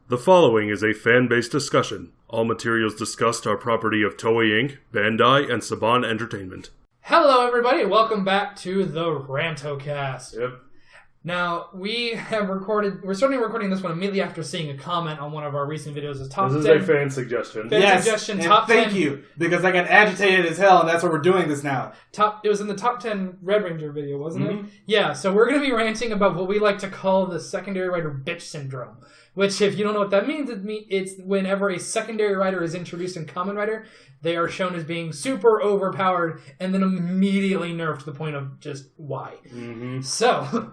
The following is a fan-based discussion. All materials discussed are property of Toei Inc., Bandai, and Saban Entertainment. Hello, everybody, and welcome back to the Rant-O-Cast. Yep. Now, we're starting recording this one immediately after seeing a comment on one of our recent videos. This is a fan suggestion. Suggestion, top 10. Thank you, because I got agitated as hell, and that's why we're doing this now. It was in the top 10 Red Ranger video, wasn't it? Yeah, so we're going to be ranting about what we like to call the secondary writer bitch syndrome. Which, if you don't know what that means, it's whenever a secondary writer is introduced in Kamen Rider, they are shown as being super overpowered and then immediately nerfed to the point of just why. Mm-hmm. So,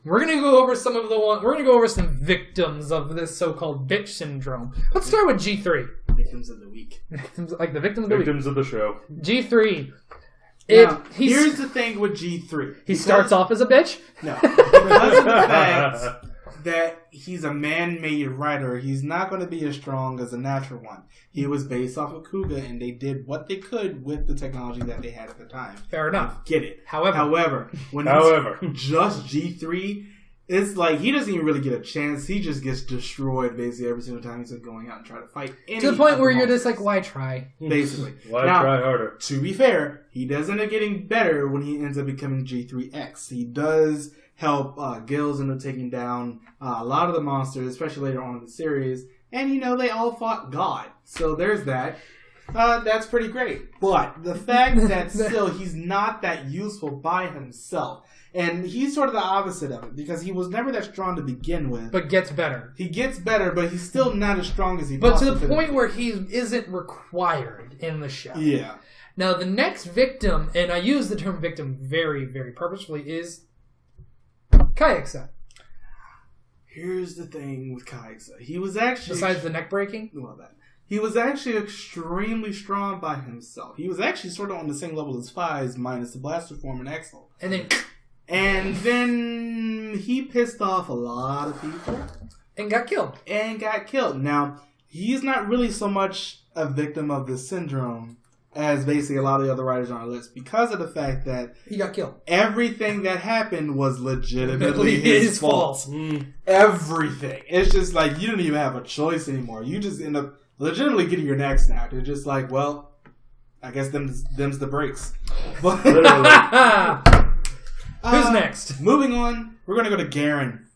we're gonna go over some victims of this so-called bitch syndrome. Let's start with G3. Victims of the week. Victims of the week. Victims of the show. G3. Here's the thing with G3. He starts off as a bitch? No. Because of the fact that he's a man-made writer, he's not going to be as strong as a natural one. He was based off of Kuga, and they did what they could with the technology that they had at the time. Fair enough. Get it. However, when it's just G3, it's like he doesn't even really get a chance. He just gets destroyed basically every single time he's going out and try to fight. To the point where you're just like, why try? Basically. Why try harder? To be fair, he does end up getting better when he ends up becoming G3X. He does help Gills end up taking down a lot of the monsters, especially later on in the series. And, they all fought God. So there's that. That's pretty great. But the fact that still he's not that useful by himself. And he's sort of the opposite of it, because he was never that strong to begin with. But gets better. He gets better, but he's still not as strong as he But possibly to the point where he isn't required in the show. Yeah. Now, the next victim, and I use the term victim very, very purposefully, is Kayaksa. Here's the thing with Kayaksa. He was actually... Besides the neck breaking? Well, that. He was actually extremely strong by himself. He was actually sort of on the same level as Fies, minus the blaster form and Axel. And then he pissed off a lot of people. And got killed. Now, he's not really so much a victim of this syndrome as basically a lot of the other writers on our list, because of the fact that he got killed. Everything that happened was legitimately his fault. Everything. It's just like you don't even have a choice anymore. You just end up legitimately getting your neck snapped. It's just like, well, I guess them's the breaks. But who's next? Moving on, we're gonna go to Garen.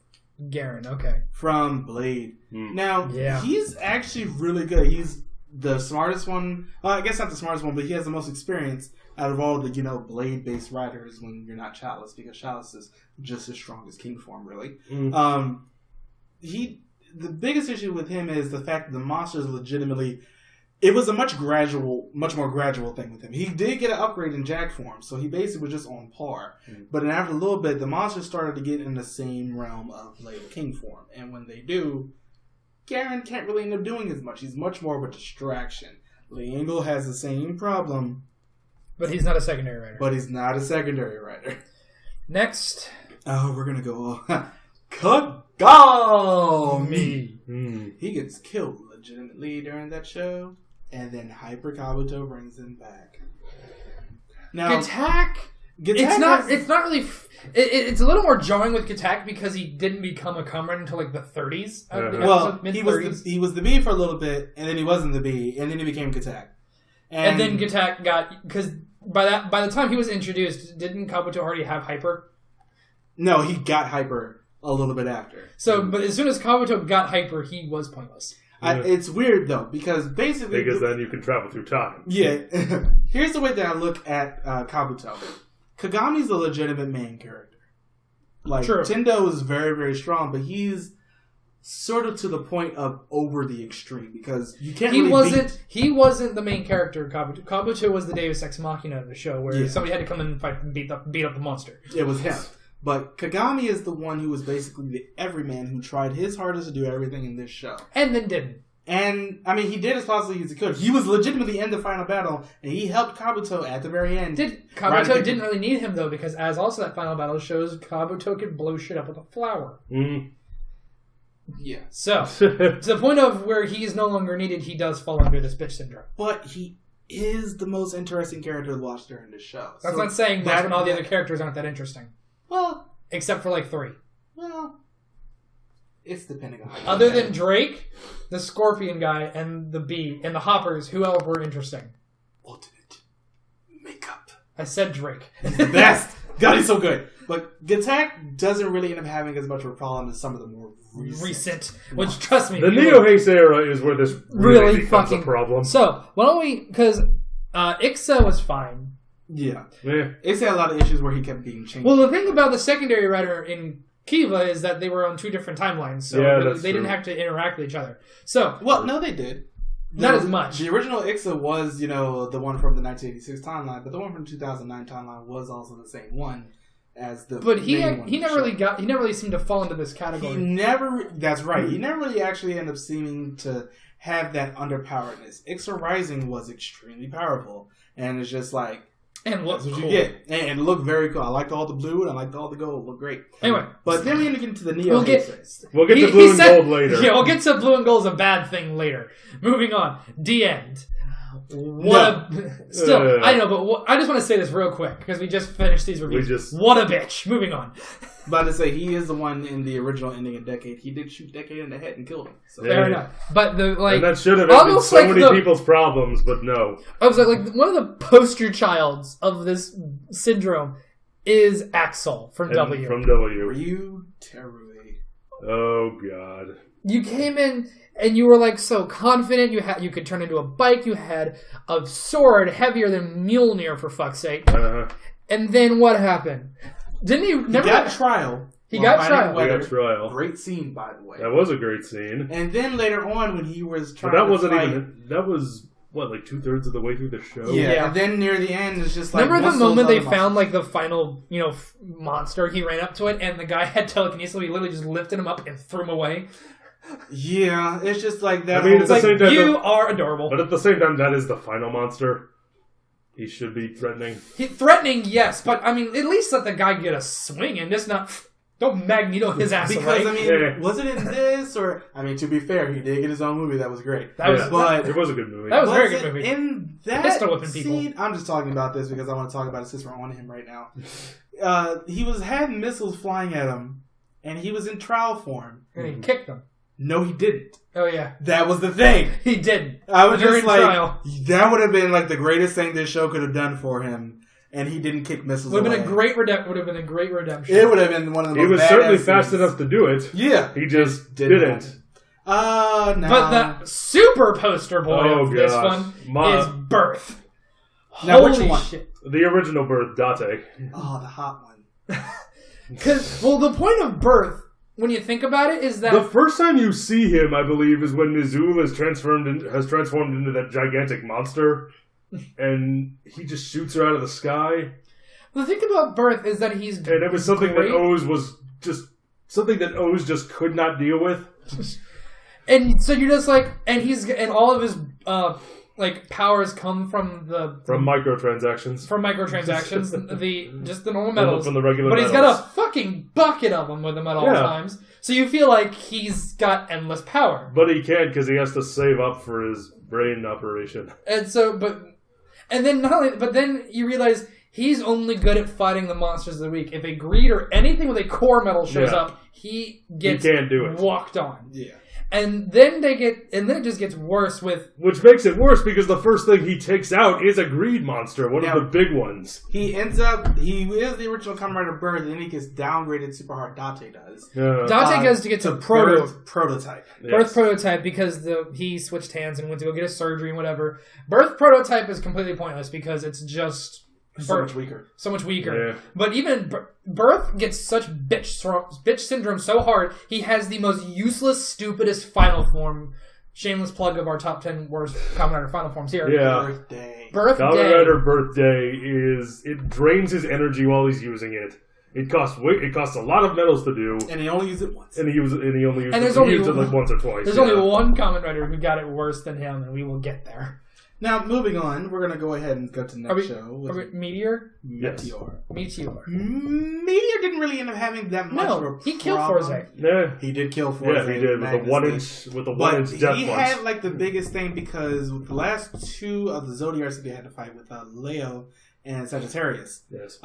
Garen, okay. From Blade. Now, yeah. He's actually really good. He's the smartest one. Well, I guess not the smartest one, but he has the most experience out of all the, Blade-based writers when you're not Chalice, because Chalice is just as strong as King Form, really. The biggest issue with him is the fact that the monsters legitimately... It was a much more gradual thing with him. He did get an upgrade in Jack form, so he basically was just on par. But then after a little bit, the monsters started to get in the same realm of Blade King form. And when they do, Garen can't really end up doing as much. He's much more of a distraction. Lee Engel has the same problem. But he's not a secondary writer. Next. Oh, we're going to go... Kagami! He gets killed legitimately during that show. And then Hyper Kabuto brings him back. Now, Gatak, it's not really. It's a little more jarring with Gatak because he didn't become a Kamen Rider until like the 30s. He was the B for a little bit, and then he wasn't the B, and then he became Gatak. And then Gatak got, because by the time he was introduced, didn't Kabuto already have Hyper? No, he got Hyper a little bit after. So, but as soon as Kabuto got Hyper, he was pointless. It's weird, though, because basically... Because then you can travel through time. Yeah. Here's the way that I look at Kabuto. Kagami's a legitimate main character. True. Tendo is very, very strong, but he's sort of to the point of over the extreme, because you can't He wasn't the main character of Kabuto. Kabuto was the Deus Ex Machina of the show, where somebody had to come in and fight and beat up the monster. It was him. But Kagami is the one who was basically the everyman who tried his hardest to do everything in this show. And then didn't. And, he did as possibly as he could. He was legitimately in the final battle, and he helped Kabuto at the very end. Kabuto didn't really need him, though, because as also that final battle shows, Kabuto could blow shit up with a flower. Yeah. So, to the point of where he is no longer needed, he does fall under this bitch syndrome. But he is the most interesting character to watch during the show. That's not saying much when all the other characters aren't that interesting. Well... Except for, 3. Well... It's depending on how Other than Drake, the Scorpion guy, and the Bee, and the Hoppers, who else were interesting? Ultimate makeup. I said Drake. The best. God, he's so good. But Gattack doesn't really end up having as much of a problem as some of the more recent. Which, trust me, The Neo Haste era is where this really becomes fucking a problem. So, why don't we... Because Ixa was fine. Yeah. Ixa had a lot of issues where he kept being changed. Well, the thing about the secondary writer in Kiva is that they were on 2 different timelines, so they didn't have to interact with each other. So, well, no, they did. Not as much. The original Ixa was, the one from the 1986 timeline, but the one from the 2009 timeline was also the same one as the. But he never really seemed to fall into this category. That's right. He never really actually ended up seeming to have that underpoweredness. Ixa Rising was extremely powerful, and it's just like. And look cool. You get. And look very cool. I liked all the blue and I liked all the gold. Look great. Anyway. But then we're going to get into the Neo. We'll get to blue and gold later. Yeah, we'll get to blue and gold is a bad thing later. Moving on. The end. Still, I know, but I just want to say this real quick because we just finished these reviews. What a bitch. Moving on. About to say, he is the one in the original ending of Decade. He did shoot Decade in the head and killed him. So. Fair enough. But and that should have ended so many people's problems, but no. I was like one of the poster childs of this syndrome is Axel from W. From W. You terribly. Oh God. You came in and you were like so confident. You could turn into a bike. You had a sword heavier than Mjolnir, for fuck's sake. And then what happened? Didn't he? He got trial. He got trial. Great scene, by the way. That was a great scene. And then later on, when he was trying, that wasn't even. That was what, like 2/3 of the way through the show. Yeah. And then near the end, it's just like. Remember the moment they found like the final, monster? He ran up to it, and the guy had telekinesis. So he literally just lifted him up and threw him away. Yeah, it's just like that. I mean, at the same time, you are adorable. But at the same time, that is the final monster. He should be threatening. Threatening, yes, but I mean, at least let the guy get a swing and just not. Don't Magneto his ass away. Because, I mean, was it in this or... I mean, to be fair, he did get his own movie. That was great. It was a good movie. That was a very good movie. In that Pistol whipping scene... people. I'm just talking about this because I want to talk about it since we're on him right now. He had missiles flying at him, and he was in trial form. And he kicked them. No, he didn't. Oh, yeah. That was the thing. He didn't. I was just like... Trial. That would have been like the greatest thing this show could have done for him. And he didn't kick missiles away. Would have been a great redemption. It would have been one of the most. He was certainly fast enough to do it. Yeah. He just didn't. No. But the super poster boy of this one is Birth. Now, which one? Shit. The original Birth, Date. Oh, the hot one. Because, the point of Birth, when you think about it, is that... The first time you see him, I believe, is when Mizul has transformed into that gigantic monster. And he just shoots her out of the sky. The thing about Birth is that he's and it was something that Oz just could not deal with. And so you're just like, and all of his powers come from microtransactions. From microtransactions, the normal metals. From the regular but metals. He's got a fucking bucket of them with him at all times. So you feel like he's got endless power. But he can't because he has to save up for his brain operation. And so, but then you realize he's only good at fighting the monsters of the week. If a greed or anything with a core metal shows up, he can't do it. Walked on. Yeah. And then it just gets worse with... Which makes it worse because the first thing he takes out is a greed monster, one of the big ones. He is the original Kamen Rider Bird, and then he gets downgraded super hard. Date does. Date goes to get to prototype. Yes. Birth prototype because he switched hands and went to go get a surgery and whatever. Birth prototype is completely pointless because it's just... So much weaker. Yeah. But even Birth gets such bitch syndrome so hard, he has the most useless, stupidest final form. Shameless plug of our top 10 worst Kamen Rider final forms here. Yeah. Birthday. Kamen Rider Birthday it drains his energy while he's using it. It costs a lot of metals to do. And he only used it once. And he only used it like once or twice. There's only one Kamen Rider who got it worse than him, and we will get there. Now, moving on, we're going to go ahead and go to the next show. Meteor? Yes. Meteor didn't really end up having that much of a problem. He killed Forze. Yeah. He did kill Forze. Yeah, he did, with a 1-inch death punch. He had, the biggest thing because with the last two of the Zodiacs that they had to fight with Leo and Sagittarius. Yes.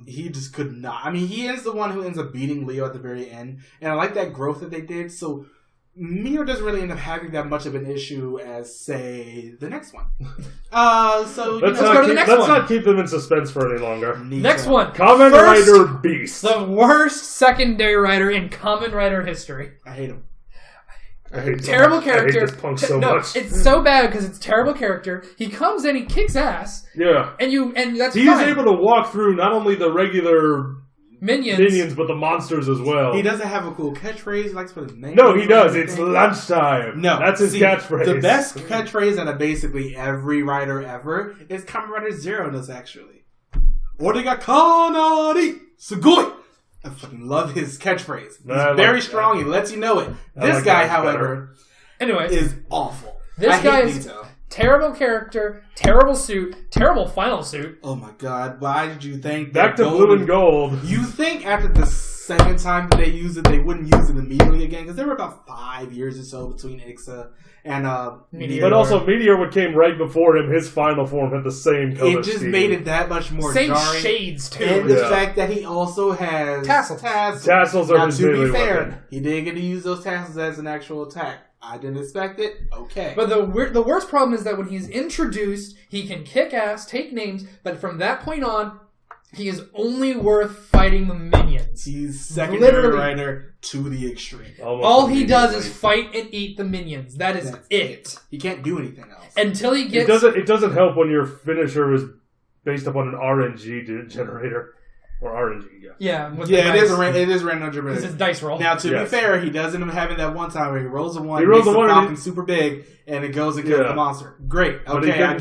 He just could not. I mean, he is the one who ends up beating Leo at the very end, and I like that growth that they did. So Mio doesn't really end up having that much of an issue as, say, the next one. Let's not keep them in suspense for any longer. Next one. Kamen Rider Beast. The worst secondary writer in Kamen Rider history. I hate him. Terrible character. I hate this punk so much. It's so bad because it's terrible character. He comes in, he kicks ass. Yeah. And that's He's fine. able to walk through not only the regular minions, but the monsters as well. He doesn't have a cool catchphrase. He likes to put his name. No, he does. It's lunchtime. No, that's his catchphrase. The best catchphrase out of basically every writer ever is Kamen Rider Zero does actually. Origa kanari sugoi. I fucking love his catchphrase. He's very strong. He lets you know it. This guy, however, is awful. This guy is terrible character, terrible suit, terrible final suit. Oh my god! Why did you think back to blue and gold? You think after the second time that they used it, they wouldn't use it immediately again? Because there were about 5 years or so between Ixa and Meteor. But also, Meteor came right before him. His final form had the same color. It just made it that much more same jarring. Shades too. And the fact that he also has tassels. Tassels are now, his to be daily fair, weapon. he didn't get to use those tassels as an actual attack. I didn't expect it. Okay. But the worst problem is that when he's introduced, he can kick ass, take names, but from that point on, he is only worth fighting the minions. He's secondary writer to the extreme. All he does is fight and eat the minions. That's it. He can't do anything else. Until he gets... It doesn't help when your finisher is based upon an RNG generator. Or RNG, yeah. Yeah, it is random generator. It's his dice roll. Now, to be fair, he does end up having that one time where he rolls a 1, he rolls a 1 Falcon super big, and it goes and kills the monster. Great. Okay, I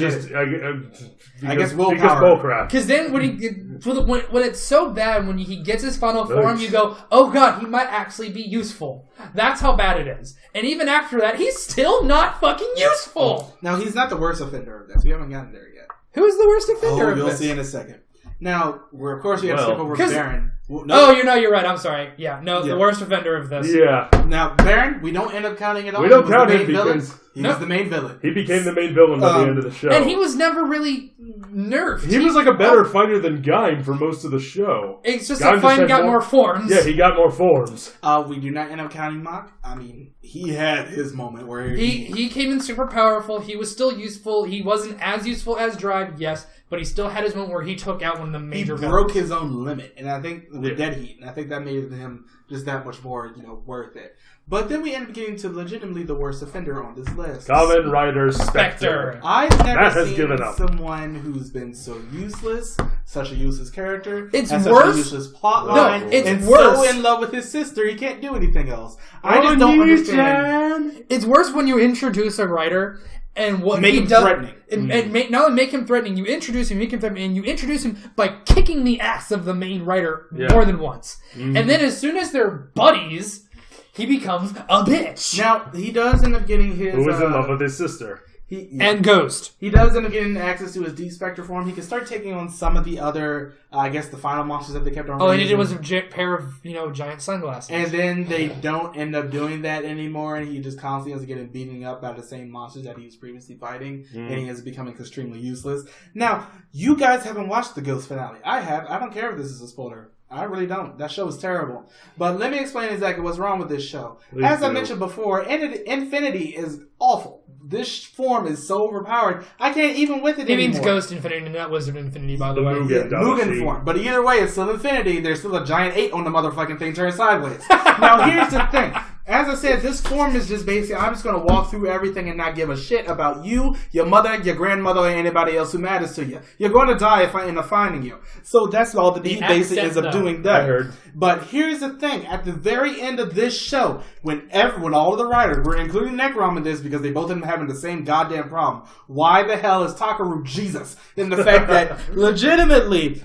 guess willpower. Because then when it's so bad, when he gets his final form, you go, oh god, he might actually be useful. That's how bad it is. And even after that, he's still not fucking useful. Now, he's not the worst offender of this. We haven't gotten there yet. Who's the worst offender of this? You'll see in a second. Now, of course, we have to skip over Baron. You're right. I'm sorry. Yeah, the worst offender of this. Yeah. Now, Baron, we don't end up counting it all. We don't count him because he was the main villain. He became the main villain by the end of the show. And he was never really nerfed. He was like a better fighter than Gaim for most of the show. It's just that Gaim got more forms. Yeah, he got more forms. We do not end up counting Mach. I mean, he had his moment where he came in super powerful. He was still useful. He wasn't as useful as Drive, yes, but he still had his moment where he took out one of the major villains. He broke his own limit, and I think with Dead Heat, and I think that made him just that much more, worth it. But then we end up getting to legitimately the worst offender on this list. Kamen Rider Spectre. I've never seen someone who's been so useless, such a useless character, it's and worse. Such a useless plot line, it's worse. So in love with his sister, he can't do anything else. I just don't understand. It's worse when you introduce a writer and what make he him does, threatening. And not only make him threatening, you introduce him, make him threatening, and you introduce him by kicking the ass of the main writer more than once. Mm-hmm. And then as soon as they're buddies, he becomes a bitch. Now, he does end up getting his... Who is in love with his sister. And Ghost. He does end up getting access to his Deep Spectre form. He can start taking on some of the other, the final monsters that they kept on. All he needed was a pair of, giant sunglasses. And then they don't end up doing that anymore, and he just constantly ends up getting beaten up by the same monsters that he was previously fighting, and he is becoming extremely useless. Now, you guys haven't watched the Ghost finale. I have. I don't care if this is a spoiler. I really don't. That show is terrible. But let me explain exactly what's wrong with this show. As I mentioned before, Infinity is awful. This form is so overpowered, I can't even with it anymore. He means Ghost Infinity, not Wizard Infinity, by the way. Mugen form. But either way, it's still Infinity. There's still a giant 8 on the motherfucking thing turned sideways. Now, here's the thing. As I said, this form is just basically, I'm just going to walk through everything and not give a shit about you, your mother, your grandmother, or anybody else who matters to you. You're going to die if I end up finding you. So that's all that he basically ends up doing that. I heard. But here's the thing. At the very end of this show, when all of the writers, we're including Necrom in this because they both end up having the same goddamn problem. Why the hell is Takaru Jesus? In the fact that legitimately,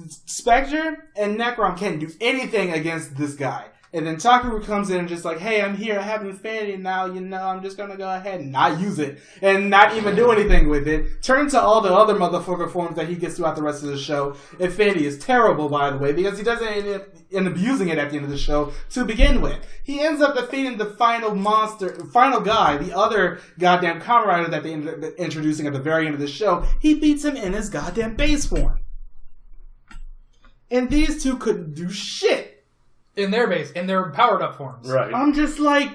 Spectre and Necrom can't do anything against this guy. And then Takaru comes in and just like, hey, I'm here, I have Infinity now, I'm just gonna go ahead and not use it. And not even do anything with it. Turn to all the other motherfucker forms that he gets throughout the rest of the show. Infinity is terrible, by the way, because he doesn't end up using it at the end of the show to begin with. He ends up defeating the final guy, the other goddamn Kamen Rider that they ended up introducing at the very end of the show. He beats him in his goddamn base form. and these two couldn't do shit in their powered up forms. Right. I'm just like,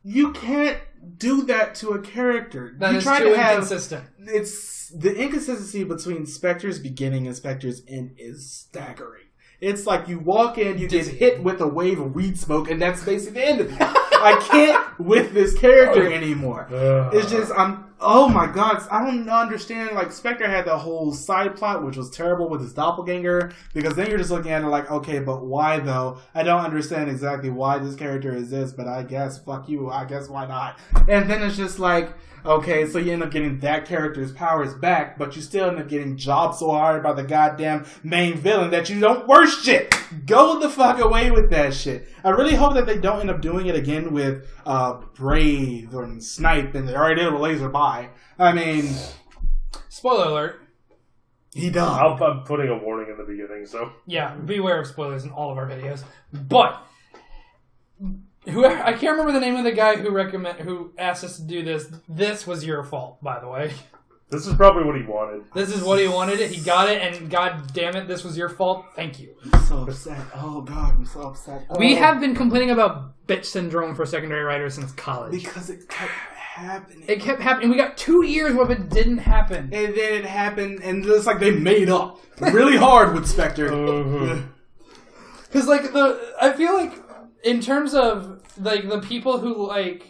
you can't do that to a character. That you is try too to have, inconsistent. It's the inconsistency between Spectre's beginning and Spectre's end is staggering. It's like you walk in, you get hit with a wave of weed smoke, and that's basically the end of it. I can't with this character anymore. It's just, oh my god, I don't understand. Like, Spectre had the whole side plot, which was terrible with his doppelganger, because then you're just looking at it like, okay, but why though? I don't understand exactly why this character is this, but I guess, fuck you, I guess why not? And then it's just like, okay, so you end up getting that character's powers back, but you still end up getting jobbed so hard by the goddamn main villain that you don't worse shit. Go the fuck away with that shit. I really hope that they don't end up doing it again with Brave or Snipe, and they already did it with Laser Bye. I mean, Spoiler alert. he done. I'm putting a warning in the beginning, so. Yeah, beware of spoilers in all of our videos. But I can't remember the name of the guy who asked us to do this. This was your fault, by the way. This is probably what he wanted. This is what he wanted. He got it, and god damn it, this was your fault. Thank you. I'm so upset. Oh god, I'm so upset. We have been complaining about bitch syndrome for secondary writers since college. Because it kept happening. It kept happening. We got 2 years where it didn't happen. And then it happened, and it's like they made up really hard with Spectre. Because, like, I feel like, in terms of, like, the people who, like,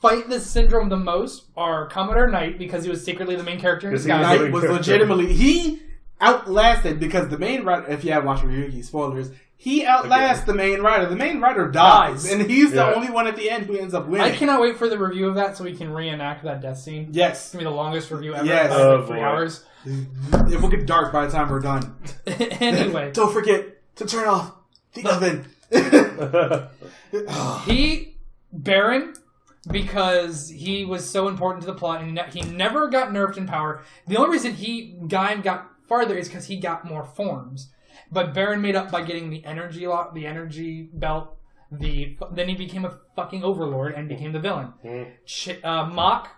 fight this syndrome the most are Commodore Knight, because he was secretly the main character in Disguise. Knight was legitimately, he outlasted, because the main writer, if you haven't watched Ryuki, spoilers, he outlasts the main writer. The main writer dies, and he's the only one at the end who ends up winning. I cannot wait for the review of that so we can reenact that death scene. Yes. It's going to be the longest review ever. Yes. Like 3 hours. It will get dark by the time we're done. Anyway. Don't forget to turn off the oven. Baron, because he was so important to the plot, and he never got nerfed in power. The only reason got farther is because he got more forms. But Baron made up by getting the energy belt. Then he became a fucking overlord and became the villain. Mach,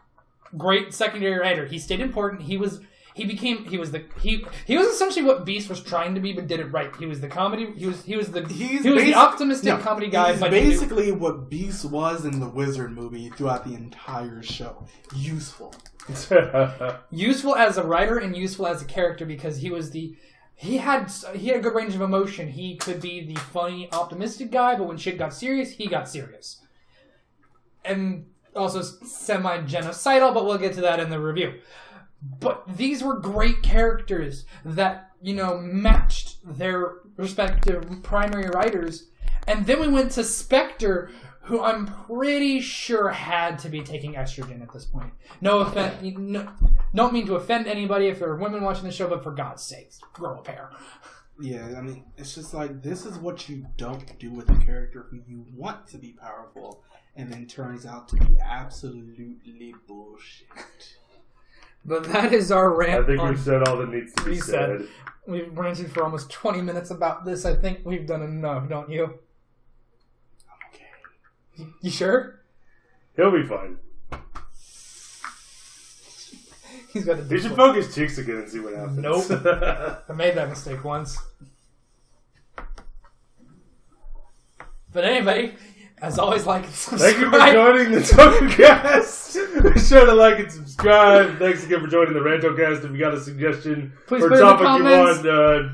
great secondary writer. He stayed important. He was essentially what Beast was trying to be, but did it right. He was the comedy. He was the optimistic comedy guy. He's basically what Beast was in the Wizard movie throughout the entire show. Useful. Useful as a writer and useful as a character, because he had a good range of emotion. He could be the funny, optimistic guy, but when shit got serious, he got serious. And also semi-genocidal, but we'll get to that in the review. But these were great characters that, matched their respective primary writers. And then we went to Spectre, who I'm pretty sure had to be taking estrogen at this point. No offense, don't mean to offend anybody if there are women watching the show, but for God's sakes, grow a pair. Yeah, I mean, it's just like, this is what you don't do with a character who you want to be powerful, and then turns out to be absolutely bullshit. But that is our rant. I think we've said all that needs to be said. We've ranted for almost 20 minutes about this. I think we've done enough, don't you? I'm okay. You sure? He'll be fine. He's got He should poke his cheeks again and see what happens. Nope. I made that mistake once. But anyway, as always, like and subscribe. Thank you for joining the Tokucast. Be sure to like and subscribe. Thanks again for joining the Rant-O-Cast. If you got a suggestion for a topic you want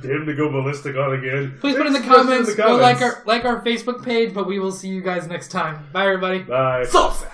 him to go ballistic on again, please put in the comments. Go like our Facebook page, but we will see you guys next time. Bye, everybody. Bye. So sad.